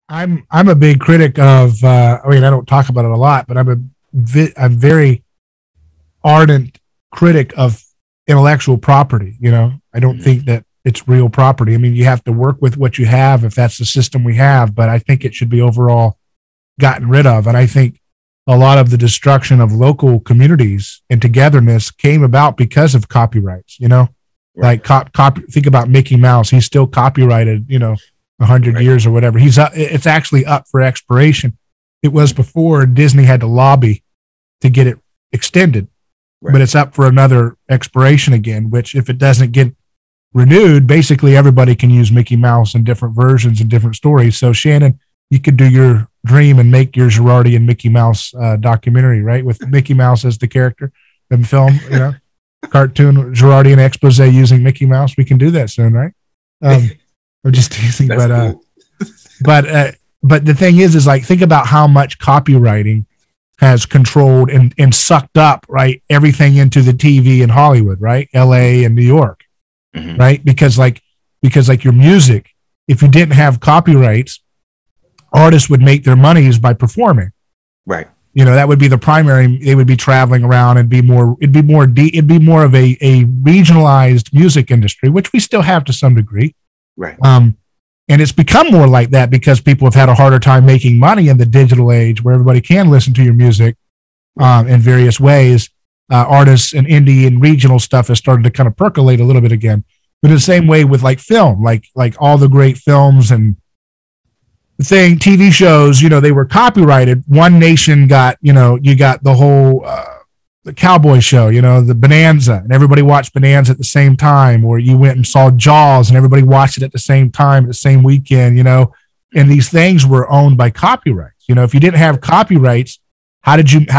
I'm a big critic of. I mean, I don't talk about it a lot, but I'm very ardent critic of intellectual property. You know, I don't think that it's real property. I mean, you have to work with what you have if that's the system we have, but I think it should be overall gotten rid of. And I think a lot of the destruction of local communities and togetherness came about because of copyrights, you know, right. Like think about Mickey Mouse. He's still copyrighted, you know, 100 right. years or whatever. It's actually up for expiration. It was before Disney had to lobby to get it extended, right. but it's up for another expiration again, which if it doesn't get renewed, basically everybody can use Mickey Mouse in different versions and different stories. So Shannon, you could do your dream and make your Girardi and Mickey Mouse documentary, right? With Mickey Mouse as the character in film, you know, cartoon Girardi and expose using Mickey Mouse. We can do that soon, right? I'm just teasing, cool. but the thing is like, think about how much copywriting has controlled and sucked up, right, everything into the TV in Hollywood, right? LA and New York, right? Because your music, if you didn't have copyrights, artists would make their monies by performing. Right. You know, that would be the primary. They would be traveling around and it'd be more of a regionalized music industry, which we still have to some degree. Right. And it's become more like that because people have had a harder time making money in the digital age where everybody can listen to your music in various ways. Artists and indie and regional stuff has started to kind of percolate a little bit again. But in the same way with like film, like all the great films and TV shows, you know, they were copyrighted. One Nation got, you know, you got the whole the cowboy show, you know, the Bonanza, and everybody watched Bonanza at the same time, or you went and saw Jaws and everybody watched it at the same time, the same weekend, you know, and these things were owned by copyrights. You know, if you didn't have copyrights, how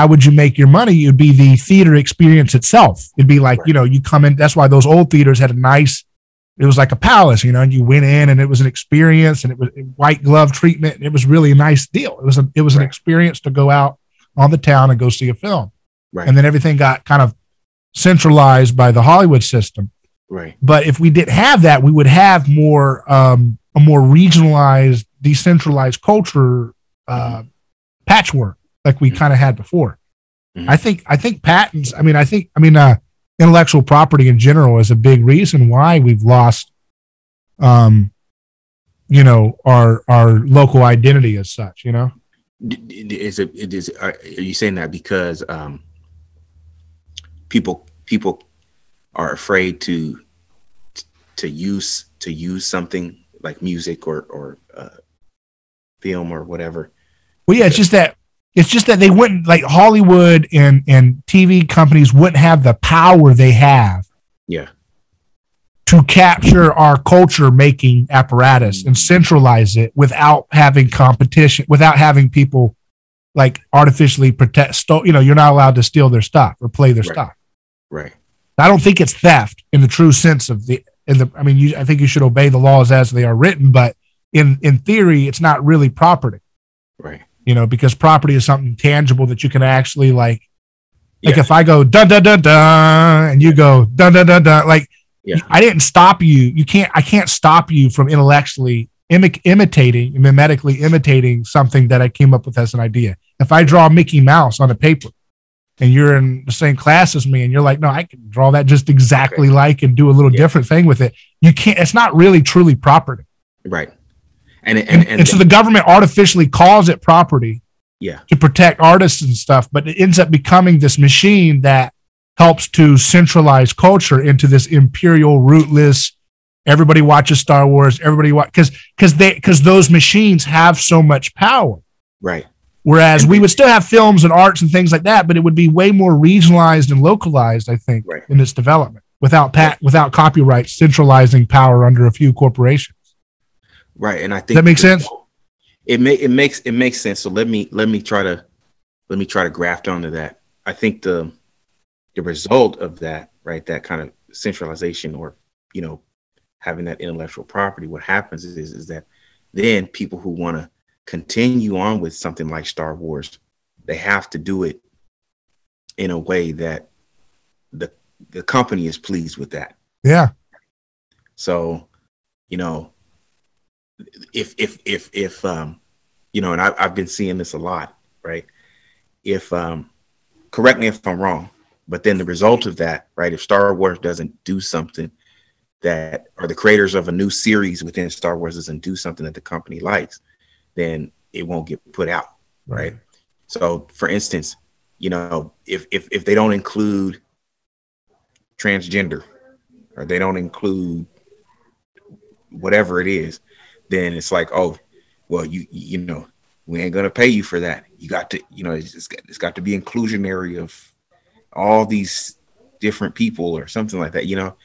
would you make your money? It would be the theater experience itself. It'd be like, right. you know, you come in, that's why those old theaters had it was like a palace, you know, and you went in and it was an experience and it was white glove treatment. And it was really a nice deal. It was right. an experience to go out on the town and go see a film. Right. And then everything got kind of centralized by the Hollywood system. Right. But if we didn't have that, we would have more, a more regionalized, decentralized culture, patchwork like we kind of had before. I think patents, intellectual property in general is a big reason why we've lost, you know, our local identity as such, you know. Are you saying that because people are afraid to use something like music or film or whatever? Well, yeah, it's just that they wouldn't, like Hollywood and TV companies wouldn't have the power they have. Yeah. To capture our culture making apparatus and centralize it without having competition, without having people like artificially you know, you're not allowed to steal their stuff or play their stuff. Right. I don't think it's theft in the true sense of I think you should obey the laws as they are written, but in theory, it's not really property. Right. You know, because property is something tangible that you can actually like if I go dun dun dun dun and you go dun dun dun dun, like I didn't stop you. I can't stop you from intellectually mimetically imitating something that I came up with as an idea. If I draw Mickey Mouse on a paper and you're in the same class as me and you're like, no, I can draw that just exactly like and do a little different thing with it. You can't, it's not really truly property. Right. And so the government artificially calls it property to protect artists and stuff, but it ends up becoming this machine that helps to centralize culture into this imperial, rootless, everybody watches Star Wars, because those machines have so much power. Right. Whereas we would still have films and arts and things like that, but it would be way more regionalized and localized, I think, in its development without copyright centralizing power under a few corporations. Right, and I think that makes sense. It makes sense. So let me try to graft onto that. I think the result of that, right, that kind of centralization or, you know, having that intellectual property, what happens is that then people who want to continue on with something like Star Wars, they have to do it in a way that the company is pleased with that. Yeah. So, you know, if you know, and I've been seeing this a lot, right? If correct me if I'm wrong, but then the result of that, right? If Star Wars doesn't do something that, or the creators of a new series within Star Wars doesn't do something that the company likes, then it won't get put out, right? So, for instance, you know, if they don't include transgender, or they don't include whatever it is, then it's like, oh, well, you know, we ain't gonna pay you for that. You got to, you know, it's got to be inclusionary of all these different people or something like that, you know.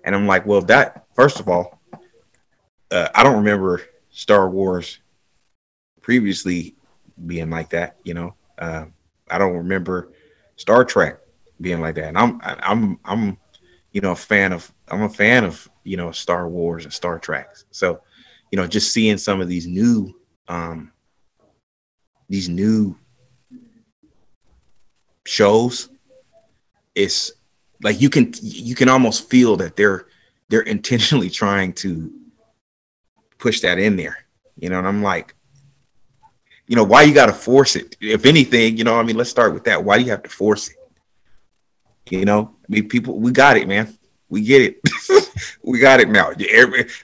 And I'm like, well, that, first of all, I don't remember Star Wars previously being like that, you know. I don't remember Star Trek being like that. And I'm you know, I'm a fan of, you know, Star Wars and Star Trek. So, you know, just seeing some of these new shows, it's like you can almost feel that they're intentionally trying to push that in there, you know. And I'm like, you know, why you got to force it? If anything, you know, I mean, let's start with that. Why do you have to force it? You know, I mean, people, we got it, man. We get it. We got it now.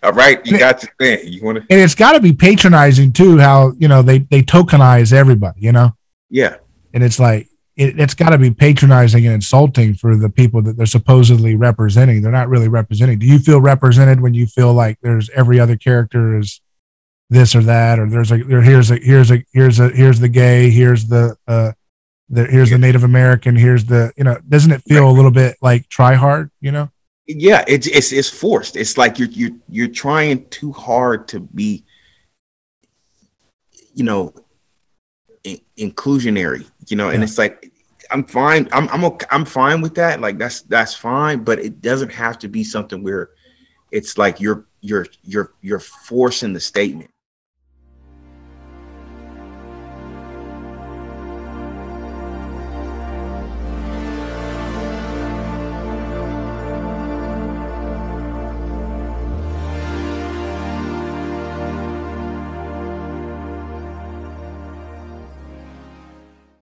All right, you got your thing. You want to, and it's got to be patronizing too. How, you know, they tokenize everybody, you know. Yeah, and it's like it's got to be patronizing and insulting for the people that they're supposedly representing. They're not really representing. Do you feel represented when you feel like there's every other character is this or that, or here's the gay, here's the Native American, here's the, you know, doesn't it feel a little bit like try hard, you know? Yeah, it's forced. It's like you're trying too hard to be, you know, inclusionary, you know. And it's like, I'm fine. I'm fine with that. Like that's fine, but it doesn't have to be something where it's like you're forcing the statement.